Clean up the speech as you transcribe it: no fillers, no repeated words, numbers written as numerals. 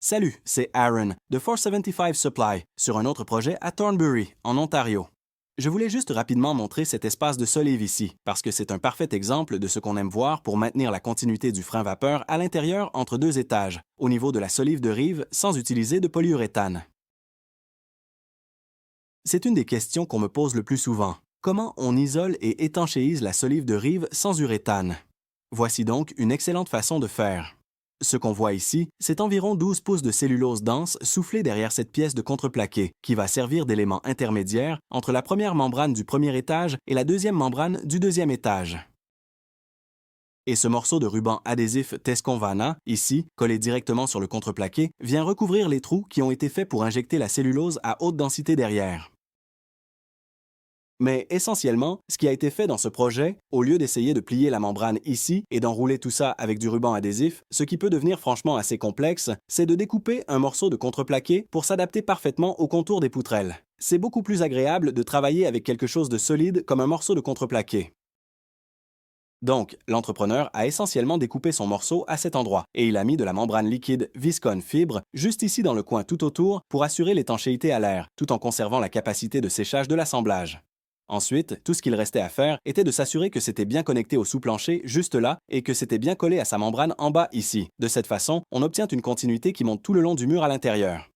Salut, c'est Aaron de 475 Supply sur un autre projet à Thornbury, en Ontario. Je voulais juste rapidement montrer cet espace de solive ici, parce que c'est un parfait exemple de ce qu'on aime voir pour maintenir la continuité du frein vapeur à l'intérieur entre deux étages, au niveau de la solive de rive, sans utiliser de polyuréthane. C'est une des questions qu'on me pose le plus souvent. Comment on isole et étanchéise la solive de rive sans uréthane? Voici donc une excellente façon de faire. Ce qu'on voit ici, c'est environ 12 pouces de cellulose dense soufflée derrière cette pièce de contreplaqué, qui va servir d'élément intermédiaire entre la première membrane du premier étage et la deuxième membrane du deuxième étage. Et ce morceau de ruban adhésif Tesconvana, ici, collé directement sur le contreplaqué, vient recouvrir les trous qui ont été faits pour injecter la cellulose à haute densité derrière. Mais essentiellement, ce qui a été fait dans ce projet, au lieu d'essayer de plier la membrane ici et d'enrouler tout ça avec du ruban adhésif, ce qui peut devenir franchement assez complexe, c'est de découper un morceau de contreplaqué pour s'adapter parfaitement au contour des poutrelles. C'est beaucoup plus agréable de travailler avec quelque chose de solide comme un morceau de contreplaqué. Donc, l'entrepreneur a essentiellement découpé son morceau à cet endroit et il a mis de la membrane liquide Viscone Fibre juste ici dans le coin tout autour pour assurer l'étanchéité à l'air, tout en conservant la capacité de séchage de l'assemblage. Ensuite, tout ce qu'il restait à faire était de s'assurer que c'était bien connecté au sous-plancher juste là et que c'était bien collé à sa membrane en bas ici. De cette façon, on obtient une continuité qui monte tout le long du mur à l'intérieur.